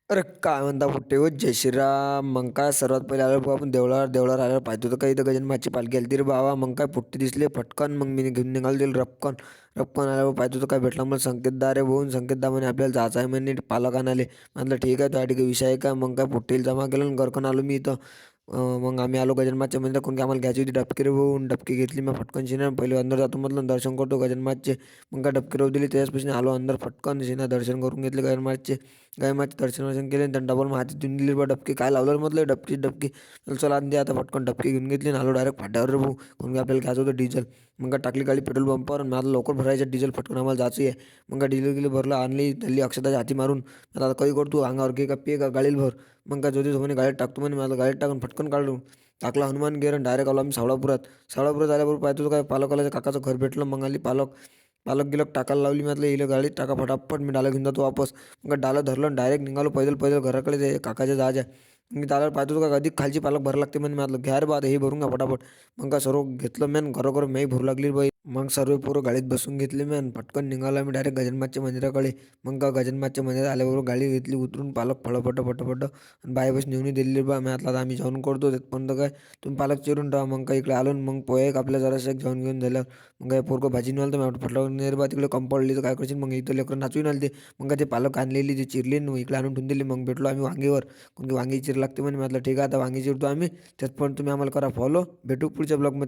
अरे काय म्हणता पोट्टे हो, जय श्रीराम. मग काय सर्वात पहिले आलो बाबा आपण देवळावर. देवळावर आल्यावर पाहतो तर काही इथं गजाननाथची पालखी आली रे बाबा. मग काय पोट्टे दिसले फटकन. मग मी घेऊन निघालो दिलं रपकन. रपकन आल्यावर पाहतो तर काय भेटला मला संकेतदार आहे भाऊन. संकेतदा म्हणे आपल्याला जायचं आहे म्हणे पालक आणाले. म्हटलं ठीक आहे तुझ्यासाठी काही विषय आहे का. मग काय पोट्टेला जमा केलं आणि घरकन आलो मी इथं. मग आम्ही आलो गजाननाथच्या मंदिरात. कोण की आम्हाला घ्यायची होती डबकी रे भाऊन. डबकी घेतली मी फटकन शिना. पहिले अंदर जातो म्हटलं दर्शन करतो गजाननाथचे. मग काय डबकी राहू दिली त्याच्यापासून आलो अंदर फटकन शिना दर्शन करून घेतले गजाननाथचे. गाय माते दर्शन वर्शन केले आणि त्यांनी डबल हाती देऊन दिली बा डबकी. काय लावलं रे म्हटलं डबकी डबकी. चला आणते आता पटकन डबकी घेऊन घेतली आणि आलो डायरेक्ट फाट्यावर रे भाऊ. कोण की आपल्याला घ्यायचं होतं डिझेल. मग काय टाकली गाडी पेट्रोल पंपावर आणि मला लवकर भरायचं डिझेल फटकन आम्हाला जायचं आहे. मग काय डिझेल गेली भरलं आणली दिल्ली अक्षताच्या हाती मारून. आता काही करतो अंगावर घे का पे का गाडीला भर. मग काय ज्योती म्हणे गाडीत टाकतो म्हणे. मला गाडीत टाकून फटकन काढून टाकला हनुमान गेअर आणि डायरेक्ट आलो आम्ही सावळापुरात. सावळापुरात आल्याबरोबर पाहतो तो काय पालकवाल्याच्या काकाचं घर भेटलं. मग आली पालक. पालक गिलक टाकायला लावली म्हटलं इलं गाडीत टाका फटाफट मी डाला घेऊन जातो वापस. मग डाला धरलं डायरेक्ट निघालो पैदल पैदल घराकडे ते काकाच्या जायच्या. मी दादा पाहतो तो का अधिक खालची पालक भरायला लागते म्हणे. म्हटलं घ्या रे बा हे भरून का फटाफट. मग का सर्व घेतलं मॅन घरोघर मी भरू लागली बाई. मग सर्व पोरं गाडीत बसून घेतले मॅन पटकन निघाला मी डायरेक्ट गजाननाथच्या मंदिराकडे. मग का गजाननाथच्या मंदिरात आल्याबरोबर गाडी घेतली उतरून पालक फटाफट फटाफट आणि बायपास नेऊन दिली बा. मी आता आम्ही जेवण करतो पण काय तुम्ही पालक चिरून ठेवा. मग काय इकडे आलो मग पोहे आपल्या जरासं जेवण घेऊन झालं. मग काय पोरगं भाजी निघालं तर मी म्हटलं नेर तिकडे कंपाऊंडली तर काय करशील. मग इथं लेकरं नाचून आले ते. मग काय ते पालक आणलेली ते चिरली मग इकडे आणून ठेवून दिली. मग भेटलो आम्ही वांगीवर. कोणती वांगी चिर लागते म्हणे. म्हटलं ठीक आहे आता वांगी चिरतो आम्ही. त्यात पण तुम्ही आम्हाला करा फॉलो. भेटू पुढच्या ब्लॉगमध्ये.